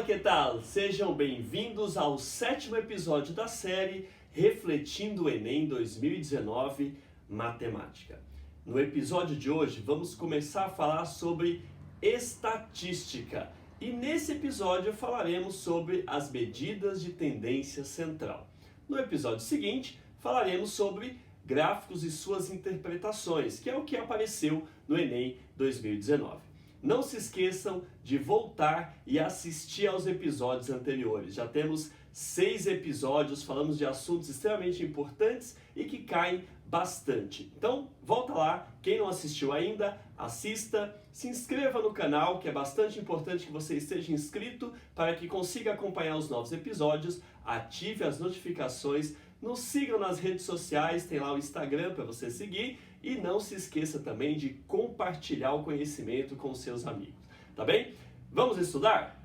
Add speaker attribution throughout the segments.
Speaker 1: que tal? Sejam bem-vindos ao 7º episódio da série Refletindo o Enem 2019 Matemática. No episódio de hoje vamos começar a falar sobre estatística e nesse episódio falaremos sobre as medidas de tendência central. No episódio seguinte falaremos sobre gráficos e suas interpretações, que é o que apareceu no Enem 2019. Não se esqueçam de voltar e assistir aos episódios anteriores. Já temos 6 episódios, falamos de assuntos extremamente importantes e que caem bastante. Então, volta lá, quem não assistiu ainda, assista, se inscreva no canal, que é bastante importante que você esteja inscrito para que consiga acompanhar os novos episódios, ative as notificações, nos sigam nas redes sociais, tem lá o Instagram para você seguir e não se esqueça também de compartilhar o conhecimento com seus amigos, tá bem? Vamos estudar?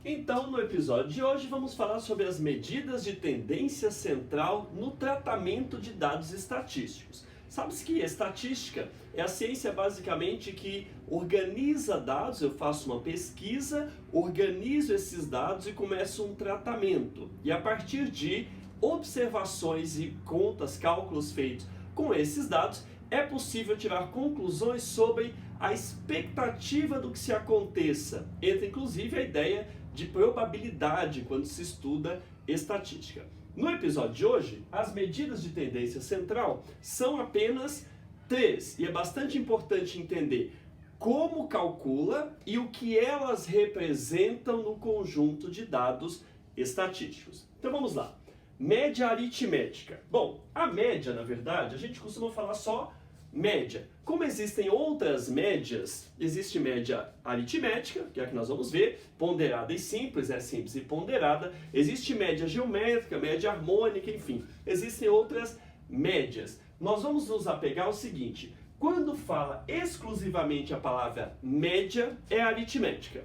Speaker 1: Então, no episódio de hoje, vamos falar sobre as medidas de tendência central no tratamento de dados estatísticos. Sabe-se que a estatística é a ciência basicamente que organiza dados, eu faço uma pesquisa, organizo esses dados e começo um tratamento. E a partir de observações e contas, cálculos feitos com esses dados, é possível tirar conclusões sobre a expectativa do que se aconteça. Entra inclusive a ideia de probabilidade quando se estuda estatística. No episódio de hoje, as medidas de tendência central são apenas 3 e é bastante importante entender como calcula e o que elas representam no conjunto de dados estatísticos. Então vamos lá. Média aritmética. Bom, a média, na verdade, a gente costuma falar só média. Como existem outras médias, existe média aritmética, que é a que nós vamos ver, ponderada e simples, é simples e ponderada, existe média geométrica, média harmônica, enfim, existem outras médias. Nós vamos nos apegar ao seguinte, quando fala exclusivamente a palavra média, é aritmética.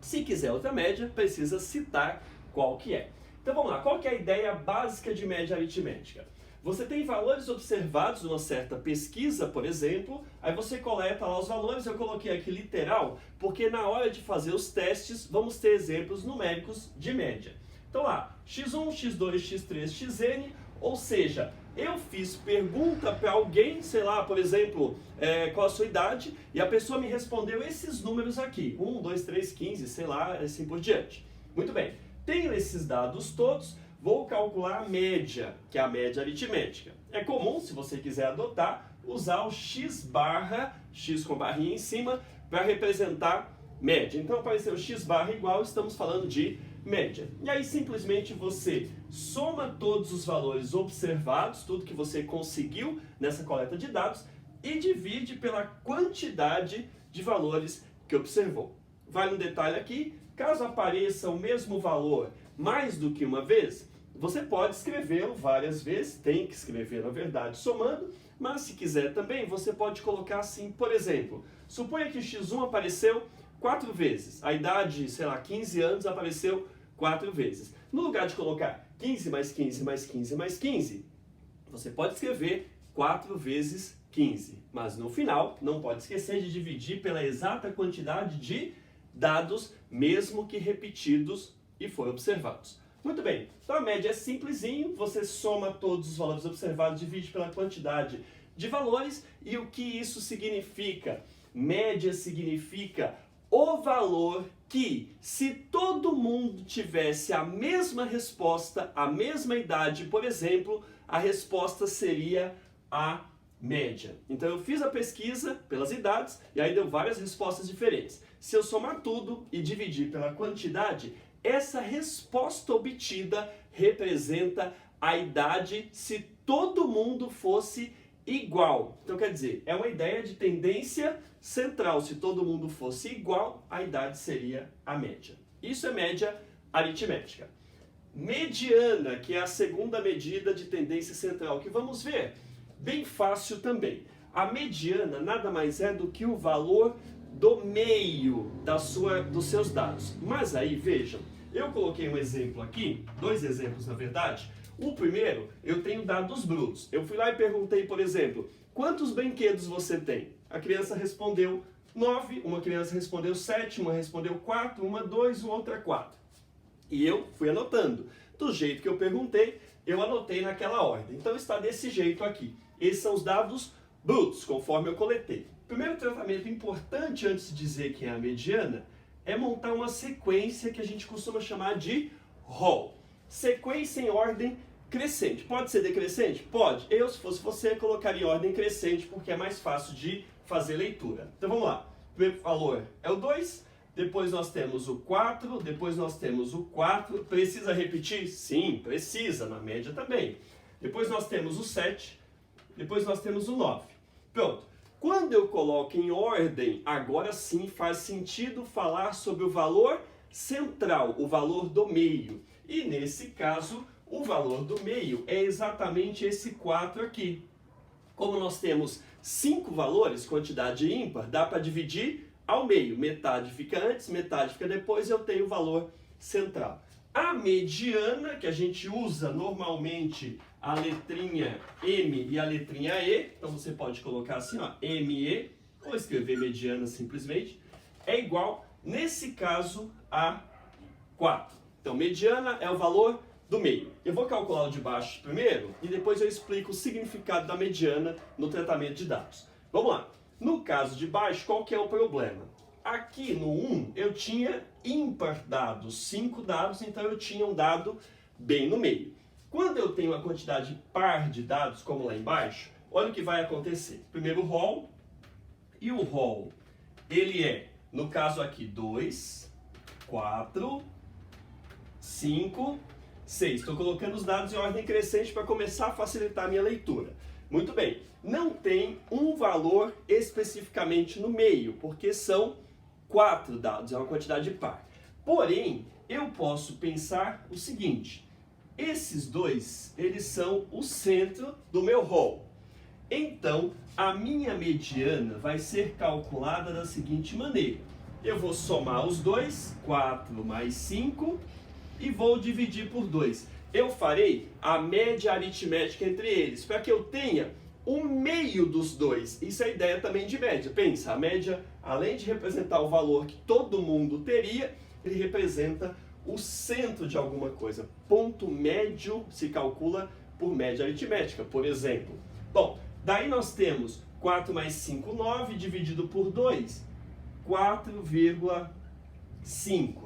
Speaker 1: Se quiser outra média, precisa citar qual que é. Então vamos lá, qual que é a ideia básica de média aritmética? Você tem valores observados numa certa pesquisa, por exemplo, aí você coleta lá os valores, eu coloquei aqui literal, porque na hora de fazer os testes, vamos ter exemplos numéricos de média. Então lá, x1, x2, x3, xn, ou seja, eu fiz pergunta para alguém, sei lá, por exemplo, qual a sua idade, e a pessoa me respondeu esses números aqui, 1, 2, 3, 15, sei lá, assim por diante. Muito bem, tenho esses dados todos, vou calcular a média, que é a média aritmética. É comum, se você quiser adotar, usar o x barra, x com barrinha em cima, para representar média. Então apareceu x barra igual, estamos falando de média. E aí simplesmente você soma todos os valores observados, tudo que você conseguiu nessa coleta de dados, e divide pela quantidade de valores que observou. Vale um detalhe aqui, caso apareça o mesmo valor mais do que uma vez, você pode escrevê-lo várias vezes, tem que escrever na verdade somando, mas se quiser também você pode colocar assim, por exemplo, suponha que x1 apareceu 4 vezes, a idade, sei lá, 15 anos apareceu 4 vezes. No lugar de colocar 15 mais 15 mais 15 mais 15, você pode escrever 4 vezes 15, mas no final não pode esquecer de dividir pela exata quantidade de dados, mesmo que repetidos e foram observados. Muito bem, então a média é simplesinho, você soma todos os valores observados, divide pela quantidade de valores e o que isso significa? Média significa o valor que, se todo mundo tivesse a mesma resposta, a mesma idade, por exemplo, a resposta seria a média. Então eu fiz a pesquisa pelas idades e aí deu várias respostas diferentes. Se eu somar tudo e dividir pela quantidade, essa resposta obtida representa a idade se todo mundo fosse igual. Então quer dizer, é uma ideia de tendência central. Se todo mundo fosse igual, a idade seria a média. Isso é média aritmética. Mediana, que é a segunda medida de tendência central, que vamos ver, bem fácil também. A mediana nada mais é do que o valor do meio dos seus dados. Mas aí, vejam, eu coloquei um exemplo aqui, 2 exemplos na verdade. O primeiro, eu tenho dados brutos. Eu fui lá e perguntei, por exemplo, quantos brinquedos você tem? A criança respondeu 9, uma criança respondeu 7, uma respondeu 4, uma 2, outra 4. E eu fui anotando. Do jeito que eu perguntei, eu anotei naquela ordem. Então está desse jeito aqui. Esses são os dados brutos, conforme eu coletei. O primeiro tratamento importante antes de dizer que é a mediana é montar uma sequência que a gente costuma chamar de roll. Sequência em ordem crescente. Pode ser decrescente? Pode. Eu, se fosse você, colocaria em ordem crescente porque é mais fácil de fazer leitura. Então vamos lá. O primeiro valor é o 2, depois nós temos o 4, depois nós temos o 4. Precisa repetir? Sim, precisa, na média também. Depois nós temos o 7, depois nós temos o 9. Pronto. Quando eu coloco em ordem, agora sim faz sentido falar sobre o valor central, o valor do meio. E nesse caso, o valor do meio é exatamente esse 4 aqui. Como nós temos 5 valores, quantidade ímpar, dá para dividir ao meio. Metade fica antes, metade fica depois, eu tenho o valor central. A mediana, que a gente usa normalmente a letrinha M e a letrinha E, então você pode colocar assim, ó, ME, ou escrever mediana simplesmente, é igual, nesse caso, a 4. Então, mediana é o valor do meio. Eu vou calcular o de baixo primeiro e depois eu explico o significado da mediana no tratamento de dados. Vamos lá. No caso de baixo, qual que é o problema? Aqui no 1 eu tinha ímpar dados, 5 dados, então eu tinha um dado bem no meio. Quando eu tenho uma quantidade par de dados, como lá embaixo, olha o que vai acontecer. Primeiro o roll, e o roll, ele é, no caso aqui, 2, 4, 5, 6. Estou colocando os dados em ordem crescente para começar a facilitar a minha leitura. Muito bem, não tem um valor especificamente no meio, porque são 4 dados, é uma quantidade par. Porém, eu posso pensar o seguinte, esses dois, eles são o centro do meu roll. Então, a minha mediana vai ser calculada da seguinte maneira. Eu vou somar os dois, 4 mais 5, e vou dividir por 2. Eu farei a média aritmética entre eles, para que eu tenha o meio dos dois. Isso é a ideia também de média. Pensa, a média, além de representar o valor que todo mundo teria, ele representa o centro de alguma coisa. Ponto médio se calcula por média aritmética, por exemplo. Bom, daí nós temos 4 mais 5, 9, dividido por 2, 4,5.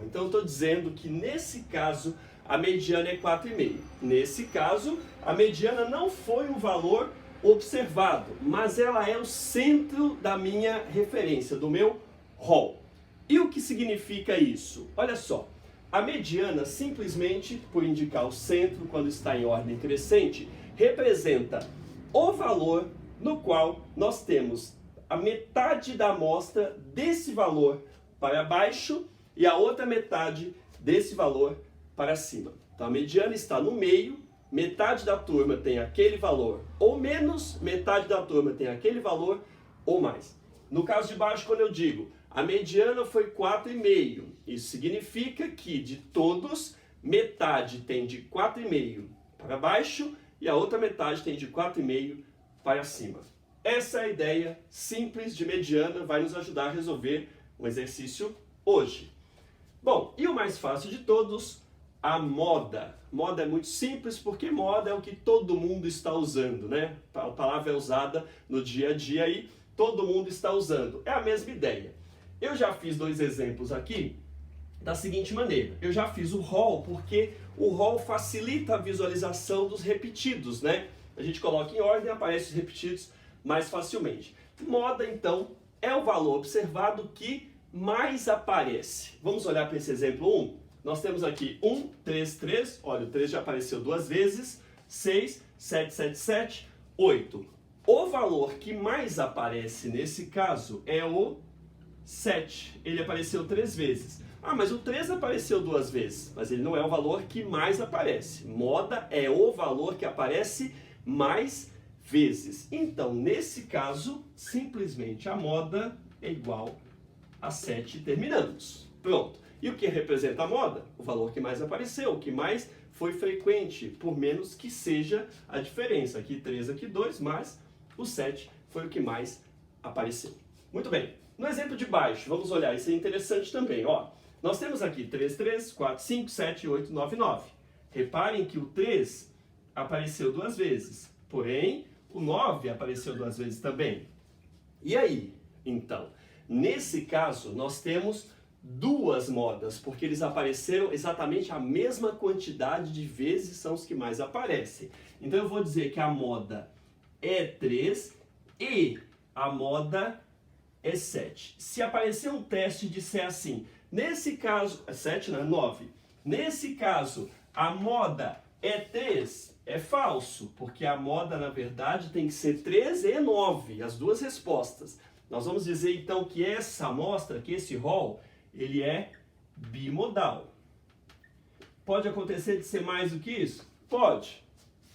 Speaker 1: Então eu estou dizendo que nesse caso a mediana é 4,5. Nesse caso, a mediana não foi o valor observado, mas ela é o centro da minha referência, do meu roll. E o que significa isso? Olha só, a mediana, simplesmente por indicar o centro quando está em ordem crescente, representa o valor no qual nós temos a metade da amostra desse valor para baixo e a outra metade desse valor para cima. Então a mediana está no meio, metade da turma tem aquele valor ou menos, metade da turma tem aquele valor ou mais. No caso de baixo, quando eu digo a mediana foi 4,5, isso significa que de todos, metade tem de 4,5 para baixo e a outra metade tem de 4,5 para cima. Essa é a ideia simples de mediana, vai nos ajudar a resolver um exercício hoje. Bom, e o mais fácil de todos, a moda. Moda é muito simples porque moda é o que todo mundo está usando, né? A palavra é usada no dia a dia e todo mundo está usando. É a mesma ideia. Eu já fiz 2 exemplos aqui da seguinte maneira. Eu já fiz o roll porque o roll facilita a visualização dos repetidos, né? A gente coloca em ordem e aparece os repetidos mais facilmente. Moda, então, é o valor observado que mais aparece. Vamos olhar para esse exemplo 1? Nós temos aqui 1, 3, 3. Olha, o 3 já apareceu 2 vezes. 6, 7, 7, 7, 8. O valor que mais aparece nesse caso é o 7. Ele apareceu 3 vezes. Ah, mas o 3 apareceu 2 vezes. Mas ele não é o valor que mais aparece. Moda é o valor que aparece mais vezes. Então, nesse caso, simplesmente a moda é igual a 7 e terminamos. Pronto. E o que representa a moda? O valor que mais apareceu, o que mais foi frequente, por menos que seja a diferença. Aqui 3, aqui 2, mas o 7 foi o que mais apareceu. Muito bem. No exemplo de baixo, vamos olhar, isso é interessante também. Ó, nós temos aqui 3, 3, 4, 5, 7, 8, 9, 9. Reparem que o 3 apareceu 2 vezes, porém o 9 apareceu 2 vezes também. E aí, então, nesse caso, nós temos duas modas, porque eles apareceram exatamente a mesma quantidade de vezes, são os que mais aparecem. Então eu vou dizer que a moda é 3 e a moda é 7. Se aparecer um teste e disser assim, nesse caso, 7 não, 9. Nesse caso, a moda é 3, é falso, porque a moda, na verdade, tem que ser 3 e 9, as duas respostas. Nós vamos dizer, então, que essa amostra, que esse rol, ele é bimodal. Pode acontecer de ser mais do que isso? Pode.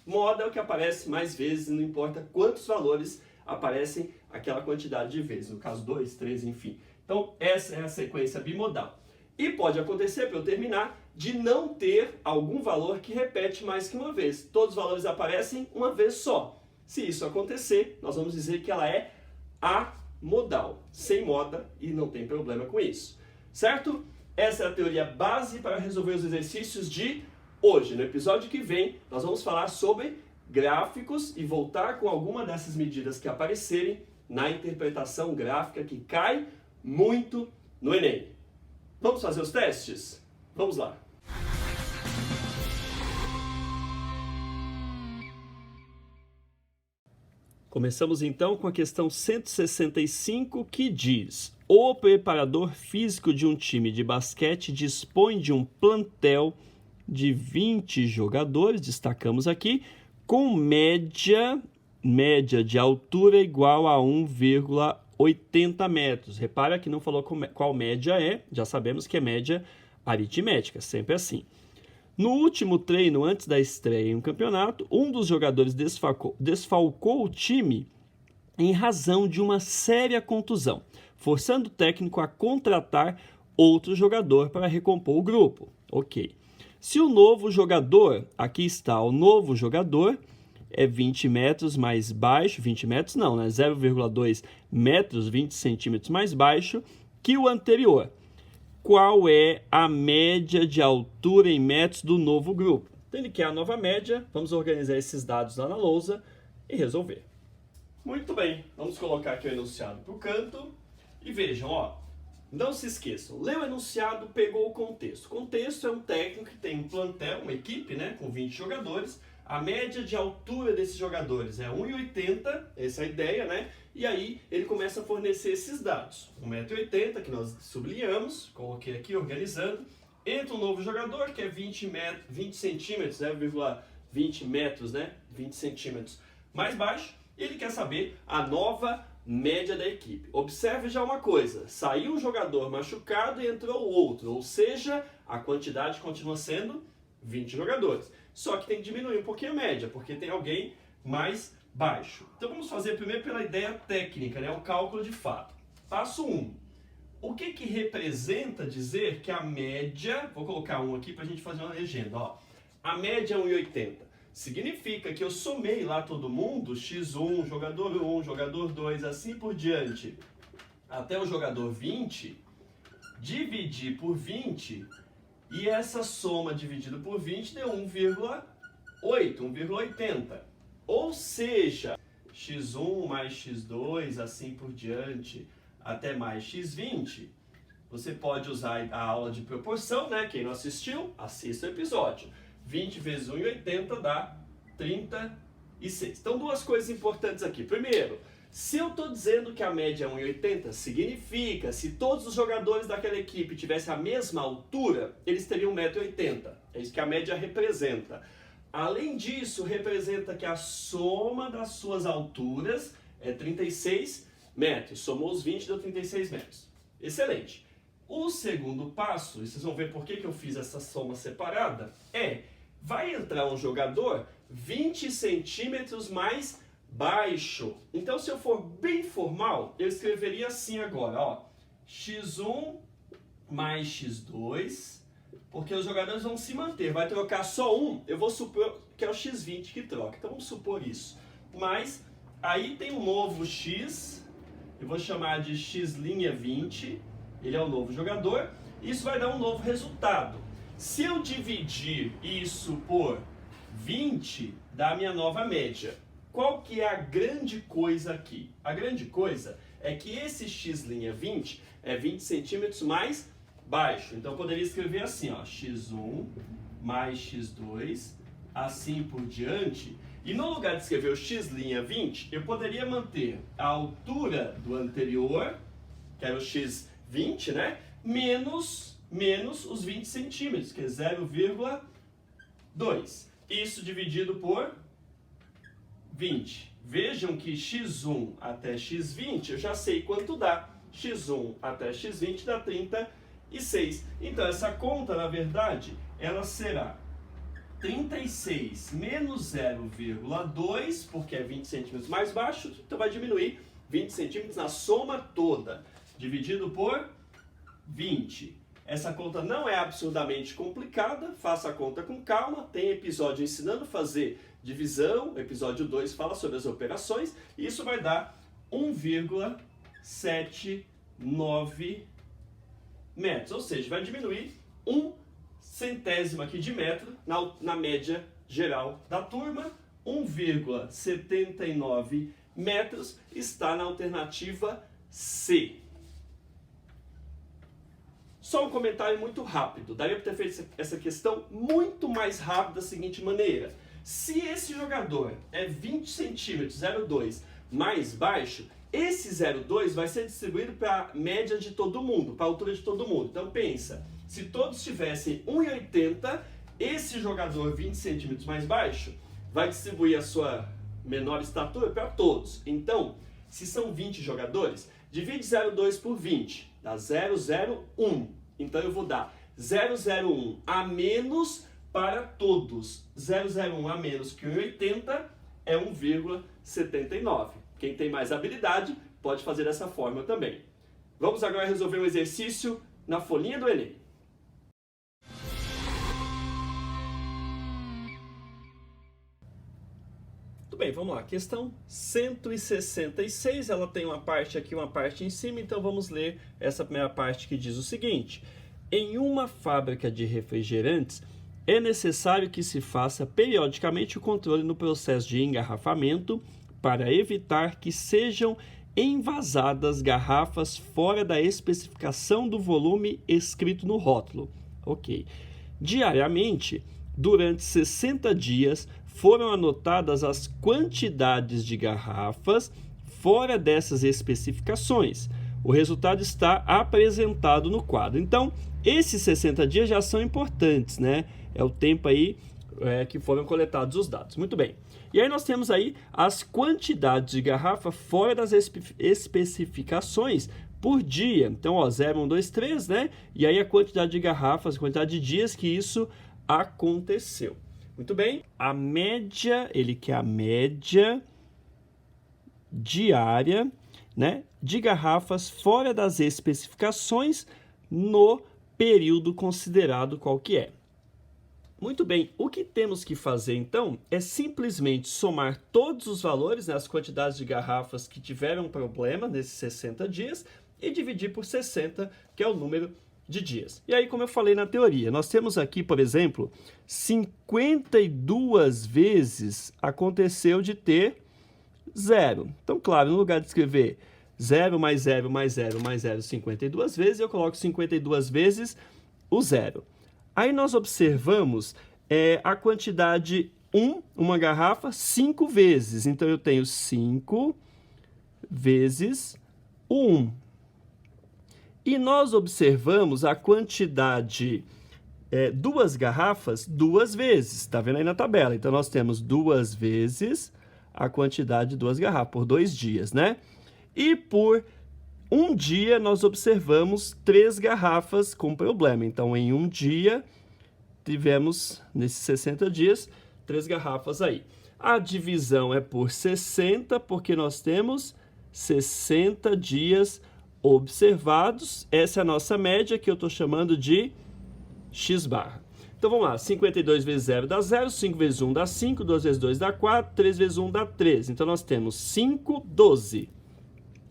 Speaker 1: Moda é o que aparece mais vezes, não importa quantos valores aparecem aquela quantidade de vezes. No caso, 2, 3, enfim. Então, essa é a sequência bimodal. E pode acontecer, para eu terminar, de não ter algum valor que repete mais que uma vez. Todos os valores aparecem uma vez só. Se isso acontecer, nós vamos dizer que ela é amodal, sem moda, e não tem problema com isso. Certo? Essa é a teoria base para resolver os exercícios de hoje. No episódio que vem, nós vamos falar sobre gráficos e voltar com alguma dessas medidas que aparecerem na interpretação gráfica que cai muito no Enem. Vamos fazer os testes? Vamos lá! Começamos então com a questão 165, que diz: o preparador físico de um time de basquete dispõe de um plantel de 20 jogadores, destacamos aqui, com média de altura igual a 1,80 metros. Repara que não falou qual média é, já sabemos que é média aritmética, sempre assim. No último treino, antes da estreia em um campeonato, um dos jogadores desfalcou o time em razão de uma séria contusão, forçando o técnico a contratar outro jogador para recompor o grupo. Ok. Se o novo jogador, aqui está, o novo jogador é 20 metros mais baixo, 20 metros não, né? 0,2 metros, 20 centímetros mais baixo que o anterior. Qual é a média de altura em metros do novo grupo? Então ele quer a nova média, vamos organizar esses dados lá na lousa e resolver. Muito bem, vamos colocar aqui o enunciado para o canto e vejam, ó, não se esqueçam, leu o enunciado, pegou o contexto. O contexto é um técnico que tem um plantel, uma equipe, né, com 20 jogadores. A média de altura desses jogadores é 1,80, essa é a ideia, né? E aí ele começa a fornecer esses dados. 1,80 m, que nós sublinhamos, coloquei aqui organizando. Entra um novo jogador, que é 20 centímetros, 0,20 metros, né? 20 centímetros mais baixo. E ele quer saber a nova média da equipe. Observe já uma coisa, saiu um jogador machucado e entrou outro, ou seja, a quantidade continua sendo 20 jogadores. Só que tem que diminuir um pouquinho a média, porque tem alguém mais baixo. Então vamos fazer primeiro pela ideia técnica, né? O cálculo de fato. Passo 1. O que representa dizer que a média... Vou colocar um aqui para a gente fazer uma legenda. Ó. A média é 1,80. Significa que eu somei lá todo mundo, x1, jogador 1, jogador 2, assim por diante, até o jogador 20, dividir por 20... E essa soma dividida por 20 deu 1,80. Ou seja, x1 mais x2, assim por diante, até mais x20. Você pode usar a aula de proporção, né? Quem não assistiu, assista o episódio. 20 vezes 1,80 dá 36. Então, duas coisas importantes aqui. Primeiro, se eu estou dizendo que a média é 1,80, significa, se todos os jogadores daquela equipe tivessem a mesma altura, eles teriam 1,80 m. É isso que a média representa. Além disso, representa que a soma das suas alturas é 36 metros. Somou os 20, deu 36 metros. Excelente. O segundo passo, e vocês vão ver por que eu fiz essa soma separada, vai entrar um jogador 20 centímetros mais baixo. Então, se eu for bem formal, eu escreveria assim agora, ó, x1 mais x2, porque os jogadores vão se manter. Vai trocar só um, eu vou supor que é o x20 que troca. Então vamos supor isso. Mas aí tem um novo x, eu vou chamar de x'20, ele é o novo jogador. Isso vai dar um novo resultado. Se eu dividir isso por 20, dá a minha nova média. Qual que é a grande coisa aqui? A grande coisa é que esse x'20 é 20 centímetros mais baixo. Então eu poderia escrever assim, ó, x1 mais x2, assim por diante. E no lugar de escrever o x'20, eu poderia manter a altura do anterior, que era o x20, né? Menos os 20 centímetros, que é 0,2. Isso dividido por 20. Vejam que x1 até x20, eu já sei quanto dá. x1 até x20 dá 36. Então, essa conta, na verdade, ela será 36 menos 0,2, porque é 20 centímetros mais baixo, então vai diminuir 20 centímetros na soma toda, dividido por 20. Essa conta não é absurdamente complicada, faça a conta com calma, tem episódio ensinando a fazer divisão, o episódio 2 fala sobre as operações, e isso vai dar 1,79 metros, ou seja, vai diminuir 1 centésimo aqui de metro na média geral da turma. 1,79 metros está na alternativa C. Só um comentário muito rápido. Daria para ter feito essa questão muito mais rápido da seguinte maneira. Se esse jogador é 20 centímetros, 0,2, mais baixo, esse 0,2 vai ser distribuído para a média de todo mundo, para a altura de todo mundo. Então pensa, se todos tivessem 1,80, esse jogador 20 centímetros mais baixo vai distribuir a sua menor estatura para todos. Então, se são 20 jogadores, divide 0,2 por 20, dá 0,01. Então eu vou dar 0,01 a menos para todos. 0,01 a menos que 1,80 é 1,79. Quem tem mais habilidade pode fazer dessa forma também. Vamos agora resolver um exercício na folhinha do Enem. Tudo bem, vamos lá. Questão 166, ela tem uma parte aqui, uma parte em cima, então vamos ler essa primeira parte que diz o seguinte. Em uma fábrica de refrigerantes, é necessário que se faça periodicamente o controle no processo de engarrafamento para evitar que sejam envasadas garrafas fora da especificação do volume escrito no rótulo. Ok. Diariamente, durante 60 dias, foram anotadas as quantidades de garrafas fora dessas especificações. O resultado está apresentado no quadro. Então, esses 60 dias já são importantes, né? É o tempo aí que foram coletados os dados. Muito bem. E aí nós temos aí as quantidades de garrafa fora das especificações por dia. Então, ó, 0, 1, 2, 3, né? E aí a quantidade de garrafas, a quantidade de dias que isso aconteceu. Muito bem. A média, ele quer a média diária, né, de garrafas fora das especificações no período considerado qual que é. Muito bem, o que temos que fazer então é simplesmente somar todos os valores, né, as quantidades de garrafas que tiveram problema nesses 60 dias e dividir por 60, que é o número de dias. E aí, como eu falei na teoria, nós temos aqui, por exemplo, 52 vezes aconteceu de ter 0. Então, claro, no lugar de escrever 0 mais 0 mais 0 mais 0 52 vezes, eu coloco 52 vezes o 0. Aí nós observamos a quantidade 1, uma garrafa, 5 vezes. Então, eu tenho 5 vezes o 1. E nós observamos a quantidade 2 garrafas 2 vezes. Está vendo aí na tabela? Então, nós temos 2 vezes a quantidade de 2 garrafas, por 2 dias, né? E por um dia, nós observamos 3 garrafas com problema. Então, em um dia, tivemos, nesses 60 dias, 3 garrafas aí. A divisão é por 60, porque nós temos 60 dias observados. Essa é a nossa média, que eu estou chamando de x barra. Então vamos lá, 52 vezes 0 dá 0, 5 vezes 1 dá 5, 2 vezes 2 dá 4, 3 vezes 1 dá 13. Então nós temos 5, 12.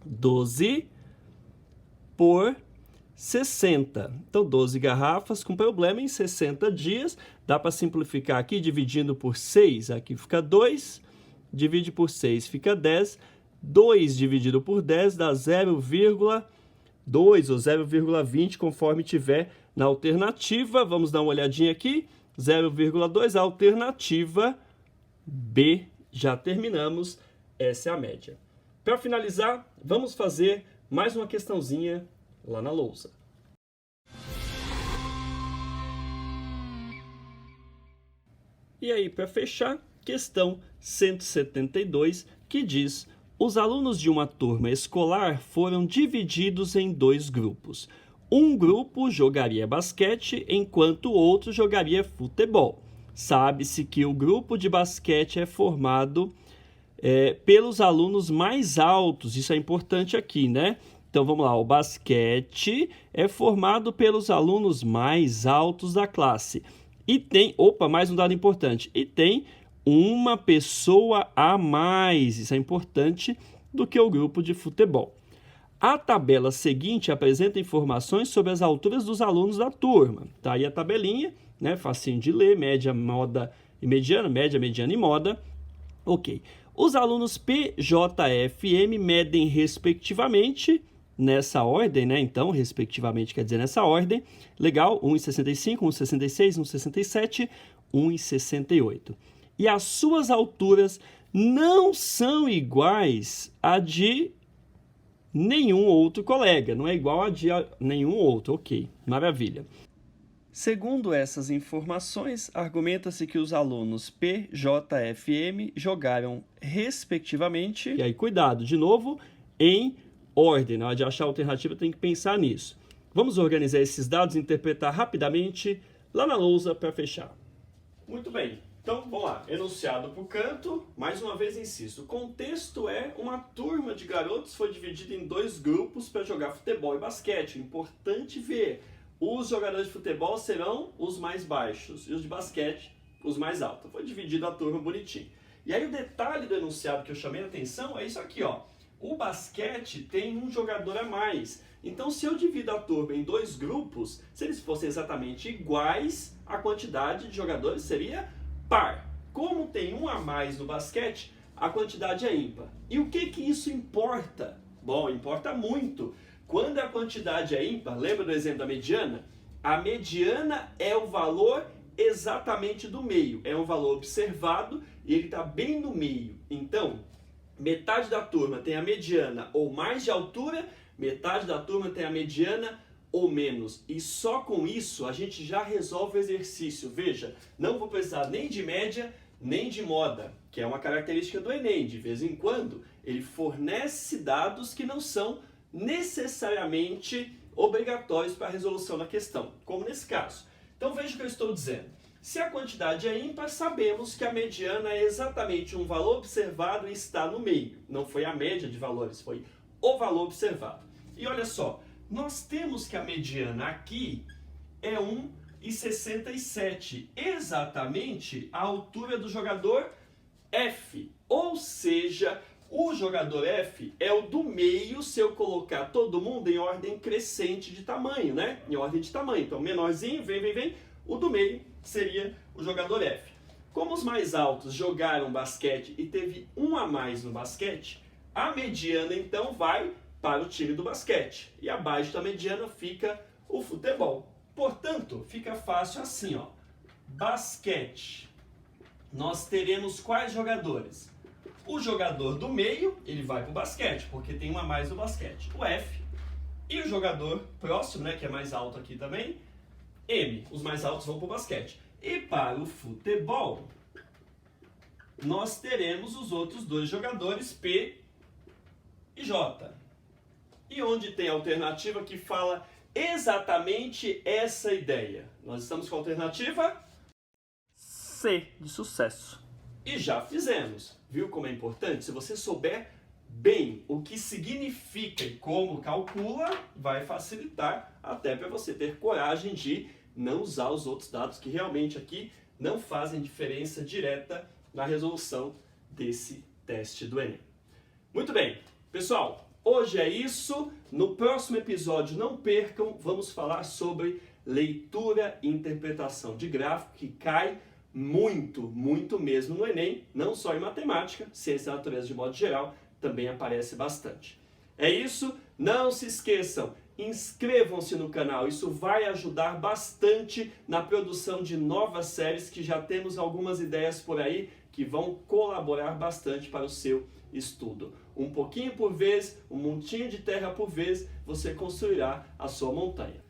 Speaker 1: 12 por 60. Então 12 garrafas com problema em 60 dias. Dá para simplificar aqui dividindo por 6, aqui fica 2. Divide por 6 fica 10. 2 dividido por 10 dá 0,2 ou 0,20, conforme tiver na alternativa. Vamos dar uma olhadinha aqui. 0,2, a alternativa B. Já terminamos. Essa é a média. Para finalizar, vamos fazer mais uma questãozinha lá na lousa. E aí, para fechar, questão 172, que diz: os alunos de uma turma escolar foram divididos em 2 grupos. Um grupo jogaria basquete, enquanto o outro jogaria futebol. Sabe-se que o grupo de basquete é formado pelos alunos mais altos. Isso é importante aqui, né? Então, vamos lá. O basquete é formado pelos alunos mais altos da classe. E tem... mais um dado importante. E tem uma pessoa a mais, isso é importante, do que o grupo de futebol. A tabela seguinte apresenta informações sobre as alturas dos alunos da turma. Tá aí a tabelinha, né? Facinho de ler, média, moda e mediana, média, mediana e moda. Ok. Os alunos P, J, F e M medem respectivamente, nessa ordem, né? Então, respectivamente quer dizer nessa ordem. Legal, 1,65, 1,66, 1,67, 1,68. E as suas alturas não são iguais a de nenhum outro colega. Não é igual a de nenhum outro. Ok, maravilha. Segundo essas informações, argumenta-se que os alunos P, J, F e M jogaram respectivamente, e aí cuidado, de novo, em ordem. Na hora de achar a alternativa tem que pensar nisso. Vamos organizar esses dados e interpretar rapidamente lá na lousa para fechar. Muito bem. Então, vamos lá. Enunciado por canto, mais uma vez insisto. O contexto é: uma turma de garotos foi dividida em 2 grupos para jogar futebol e basquete. Importante ver, os jogadores de futebol serão os mais baixos e os de basquete os mais altos. Foi dividida a turma bonitinho. E aí o detalhe do enunciado que eu chamei a atenção é isso aqui, ó. O basquete tem um jogador a mais. Então, se eu divido a turma em 2 grupos, se eles fossem exatamente iguais, a quantidade de jogadores seria par. Como tem um a mais no basquete, a quantidade é ímpar. E o que isso importa? Bom, importa muito. Quando a quantidade é ímpar, lembra do exemplo da mediana? A mediana é o valor exatamente do meio. É um valor observado e ele está bem no meio. Então, metade da turma tem a mediana ou mais de altura, metade da turma tem a mediana ou menos. E só com isso a gente já resolve o exercício. Veja, não vou precisar nem de média, nem de moda, que é uma característica do Enem. De vez em quando, ele fornece dados que não são necessariamente obrigatórios para a resolução da questão, como nesse caso. Então veja o que eu estou dizendo. Se a quantidade é ímpar, sabemos que a mediana é exatamente um valor observado e está no meio. Não foi a média de valores, foi o valor observado. E olha só, nós temos que a mediana aqui é 1,67, exatamente a altura do jogador F. Ou seja, o jogador F é o do meio se eu colocar todo mundo em ordem crescente de tamanho, né? Em ordem de tamanho. Então, menorzinho, vem, o do meio seria o jogador F. Como os mais altos jogaram basquete e teve um a mais no basquete, a mediana então vai para o time do basquete. E abaixo da mediana fica o futebol. Portanto, fica fácil assim, ó. Basquete. Nós teremos quais jogadores? O jogador do meio, ele vai para o basquete, porque tem um a mais no basquete. O F. E o jogador próximo, né, que é mais alto aqui também, M. Os mais altos vão para o basquete. E para o futebol, nós teremos os outros 2 jogadores, P e J. E onde tem a alternativa que fala exatamente essa ideia? Nós estamos com a alternativa C, de sucesso. E já fizemos. Viu como é importante? Se você souber bem o que significa e como calcula, vai facilitar até para você ter coragem de não usar os outros dados que realmente aqui não fazem diferença direta na resolução desse teste do Enem. Muito bem, pessoal, hoje é isso. No próximo episódio, não percam, vamos falar sobre leitura e interpretação de gráfico, que cai muito mesmo no Enem, não só em matemática, ciência da natureza de modo geral, também aparece bastante. É isso, não se esqueçam, inscrevam-se no canal, isso vai ajudar bastante na produção de novas séries, que já temos algumas ideias por aí que vão colaborar bastante para o seu estudo. Um pouquinho por vez, um montinho de terra por vez, você construirá a sua montanha.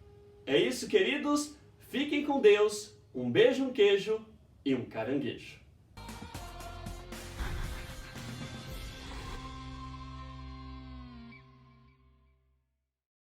Speaker 1: É isso, queridos, fiquem com Deus, um beijo, um queijo e um caranguejo.